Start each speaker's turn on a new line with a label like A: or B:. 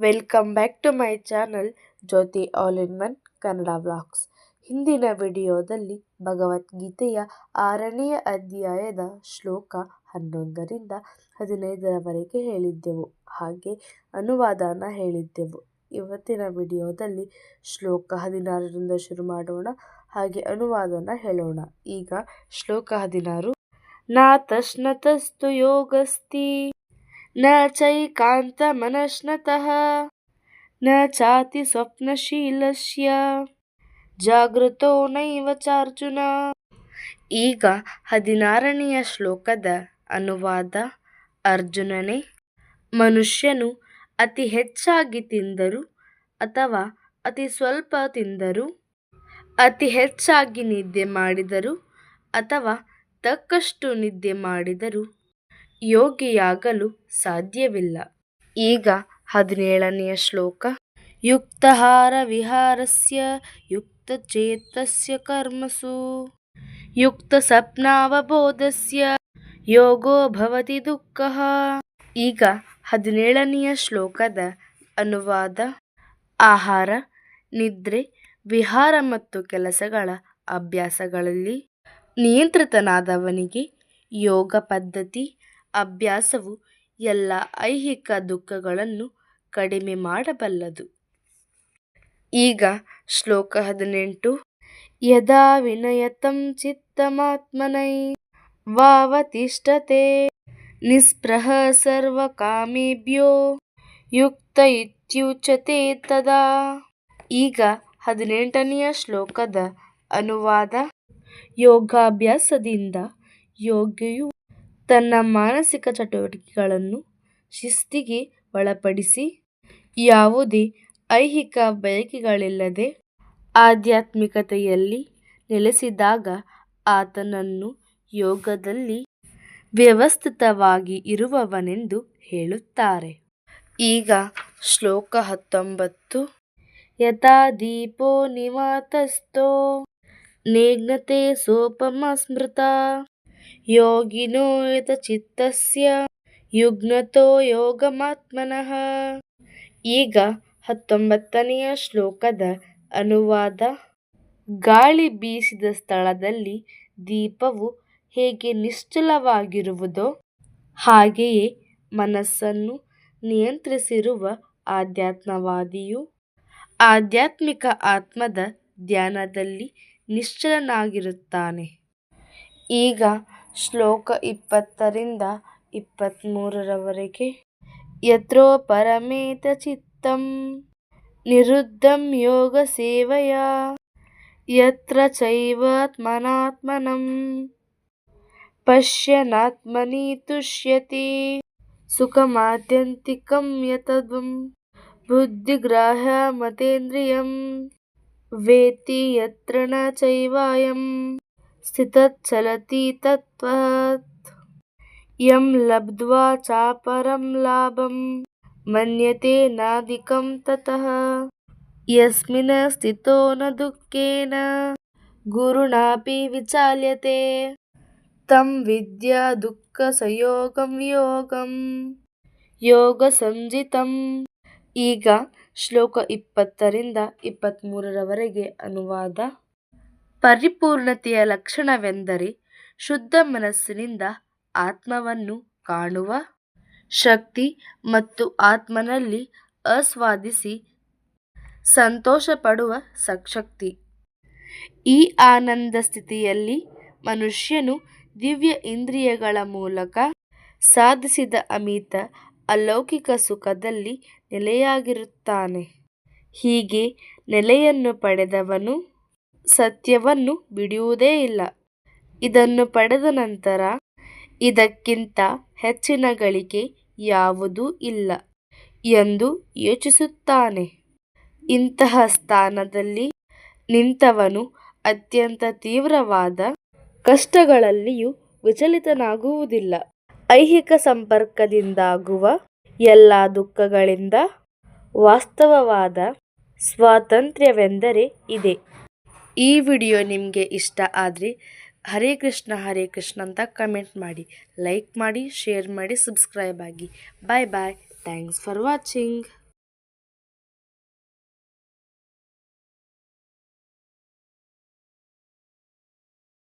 A: Welcome back to my channel Jyothi all in one Kannada vlogs. ಹಿಂದಿನ ವಿಡಿಯೋದಲ್ಲಿ ಭಗವದ್ಗೀತೆಯ 6ನೇ ಅಧ್ಯಾಯದ ಶ್ಲೋಕ 11ರಿಂದ 15ರವರೆಗೆ ಹೇಳಿದ್ದೆವು. ಹಾಗೆ ಅನುವಾದನ ಹೇಳಿದ್ದೆವು. ಇವತ್ತಿನ ವಿಡಿಯೋದಲ್ಲಿ ಶ್ಲೋಕ 16ರಿಂದ ಶುರು ಮಾಡೋಣ, ಹಾಗೆ ಅನುವಾದನ ಹೇಳೋಣ. ಈಗ ಶ್ಲೋಕ 16. ನಾತಶ್ನತಸ್ತು ಯೋಗಸ್ತಿ ನ ಚೈಕಾಂತಮನಶ್ನತಃ ನ ಚಾತಿ ಸ್ವಪ್ನಶೀಲಸ್ಯ ಜಾಗೃತೋ ನೈವ ಚಾರ್ಜುನ. ಈಗ 16ನೆಯ ಶ್ಲೋಕದ ಅನುವಾದ. ಅರ್ಜುನನೇ, ಮನುಷ್ಯನು ಅತಿ ಹೆಚ್ಚಾಗಿ ತಿಂದರೂ ಅಥವಾ ಅತಿ ಸ್ವಲ್ಪ ತಿಂದರೂ, ಅತಿ ಹೆಚ್ಚಾಗಿ ನಿದ್ದೆ ಮಾಡಿದರೂ ಅಥವಾ ತಕ್ಕಷ್ಟು ನಿದ್ದೆ ಮಾಡಿದರೂ ಯೋಗಿಯಾಗಲು ಸಾಧ್ಯವಿಲ್ಲ. ಈಗ 17ನೆಯ ಶ್ಲೋಕ. ಯುಕ್ತಾಹಾರ ವಿಹಾರಸ್ಯ ಯುಕ್ತಚೇತಸ್ಯ ಕರ್ಮಸು ಯುಕ್ತ ಸ್ವಪ್ನಾವಬೋಧಸ್ಯ ಯೋಗೋ ಭವತಿ ದುಃಖಃ. ಈಗ 17ನೆಯ ಶ್ಲೋಕದ ಅನುವಾದ. ಆಹಾರ, ನಿದ್ರೆ, ವಿಹಾರ ಮತ್ತು ಕೆಲಸಗಳ ಅಭ್ಯಾಸಗಳಲ್ಲಿ ನಿಯಂತ್ರಿತನಾದವನಿಗೆ ಯೋಗ ಪದ್ಧತಿ ಅಭ್ಯಾಸವು ಎಲ್ಲ ಐಹಿಕ ದುಃಖಗಳನ್ನು ಕಡಿಮೆ ಮಾಡಬಲ್ಲದು. ಈಗ ಶ್ಲೋಕ 18. ಯದಾ ವಿನಯತಂ ಚಿತ್ತಮಾತ್ಮನೈ ವಾವತಿಷ್ಠತೆ ನಿಸ್ಪೃಹ ಸರ್ವಕಾಮೇಭ್ಯೋ ಯುಕ್ತ ಇತ್ಯುಚ್ಯತೆ ತದಾ. ಈಗ 18ನೆಯ ಶ್ಲೋಕದ ಅನುವಾದ. ಯೋಗಾಭ್ಯಾಸದಿಂದ ಯೋಗಿಯು ತನ್ನ ಮಾನಸಿಕ ಚಟುವಟಿಕೆಗಳನ್ನು ಶಿಸ್ತಿಗೆ ಒಳಪಡಿಸಿ ಯಾವುದೇ ಐಹಿಕ ಬಯಕೆಗಳಿಲ್ಲದೆ ಆಧ್ಯಾತ್ಮಿಕತೆಯಲ್ಲಿ ನೆಲೆಸಿದಾಗ ಆತನನ್ನು ಯೋಗದಲ್ಲಿ ವ್ಯವಸ್ಥಿತವಾಗಿ ಇರುವವನೆಂದು ಹೇಳುತ್ತಾರೆ. ಈಗ ಶ್ಲೋಕ 19. ಯಥಾ ದೀಪೋ ನಿವಾತಸ್ಥೋ ನೇಗ್ನತೆ ಸೋಪಮ ಸ್ಮೃತಾ ಯೋಗಿನೋ ಯತಚಿತ್ತಸ್ಯ ಯುಜ್ಞತೋ ಯೋಗಮಾತ್ಮನಃ. ಈಗ 19ನೆಯ ಶ್ಲೋಕದ ಅನುವಾದ. ಗಾಳಿ ಬೀಸಿದ ಸ್ಥಳದಲ್ಲಿ ದೀಪವು ಹೇಗೆ ನಿಶ್ಚಲವಾಗಿರುವುದೋ ಹಾಗೆಯೇ ಮನಸ್ಸನ್ನು ನಿಯಂತ್ರಿಸಿರುವ ಆಧ್ಯಾತ್ಮವಾದಿಯು ಆಧ್ಯಾತ್ಮಿಕ ಆತ್ಮದ ಧ್ಯಾನದಲ್ಲಿ ನಿಶ್ಚಲನಾಗಿರುತ್ತಾನೆ. ಈಗ ಶ್ಲೋಕ 20ರಿಂದ 23ರವರೆಗೆ. ಯತ್ರೋ ಪರಮೇತ ಚಿತ್ತಂ ನಿರುದ್ಧಂ ಯೋಗ ಸೇವಯಾ ಯತ್ರ ಚೈವಾತ್ಮನಾತ್ಮನಂ ಪಶ್ಯನ್ನಾತ್ಮನಿ ತುಷ್ಯತಿ ಸುಖಮಾತ್ಯಂತಿಕಂ ಯತದ್ವಂ ಬುದ್ಧಿಗ್ರಾಹ್ಯ ಮತೇಂದ್ರಿಯಂ ವೇತ್ತಿ ಯತ್ರ ನ ಚೈವಾಯಂ ಸ್ಥಿತಶ್ಚಲತಿ ತತ್ವತ್ ಯಂ ಲಬ್ಧ್ವಾ ಚಾಪರಂ ಲಾಭಂ ಮನ್ಯತೆ ನಾಧಿಕಂ ತತಃ ಯಸ್ಮಿನ್ ಸ್ಥಿತೋ ನ ದುಃಖೇನ ಗುರುಣಾಪಿ ವಿಚಾಲ್ಯತೆ ತಂ ವಿದ್ಯಾ ದುಃಖ ಸಂಯೋಗಂ ಯೋಗಂ ಯೋಗ ಸಂಜಿತಂ. ಈಗ ಶ್ಲೋಕ 20ರಿಂದ 23ರವರೆಗೆ ಅನುವಾದ. ಪರಿಪೂರ್ಣತೆಯ ಲಕ್ಷಣವೆಂದರೆ ಶುದ್ಧ ಮನಸ್ಸಿನಿಂದ ಆತ್ಮವನ್ನು ಕಾಣುವ ಶಕ್ತಿ ಮತ್ತು ಆತ್ಮನಲ್ಲಿ ಆಸ್ವಾದಿಸಿ ಸಂತೋಷಪಡುವ ಶಕ್ತಿ. ಈ ಆನಂದ ಸ್ಥಿತಿಯಲ್ಲಿ ಮನುಷ್ಯನು ದಿವ್ಯ ಇಂದ್ರಿಯಗಳ ಮೂಲಕ ಸಾಧಿಸಿದ ಅಮಿತ ಅಲೌಕಿಕ ಸುಖದಲ್ಲಿ ನೆಲೆಯಾಗಿರುತ್ತಾನೆ. ಹೀಗೆ ನೆಲೆಯನ್ನು ಪಡೆದವನು ಸತ್ಯವನ್ನು ಬಿಡುವುದೇ ಇಲ್ಲ. ಇದನ್ನು ಪಡೆದ ನಂತರ ಇದಕ್ಕಿಂತ ಹೆಚ್ಚಿನ ಗಳಿಕೆ ಯಾವುದೂ ಇಲ್ಲ ಎಂದು ಯೋಚಿಸುತ್ತಾನೆ. ಇಂತಹ ಸ್ಥಾನದಲ್ಲಿ ನಿಂತವನು ಅತ್ಯಂತ ತೀವ್ರವಾದ ಕಷ್ಟಗಳಲ್ಲಿಯೂ ವಿಚಲಿತನಾಗುವುದಿಲ್ಲ. ಐಹಿಕ ಸಂಪರ್ಕದಿಂದಾಗುವ ಎಲ್ಲ ದುಃಖಗಳಿಂದ ವಾಸ್ತವವಾದ ಸ್ವಾತಂತ್ರ್ಯವೆಂದರೆ ಇದೆ. ಈ ವಿಡಿಯೋ ನಿಮಗೆ ಇಷ್ಟ ಆದರೆ ಹರೇ ಕೃಷ್ಣ ಅಂತ ಕಮೆಂಟ್ ಮಾಡಿ, ಲೈಕ್ ಮಾಡಿ, ಶೇರ್ ಮಾಡಿ, ಸಬ್ಸ್ಕ್ರೈಬ್ ಆಗಿ. Bye bye. Thanks for watching.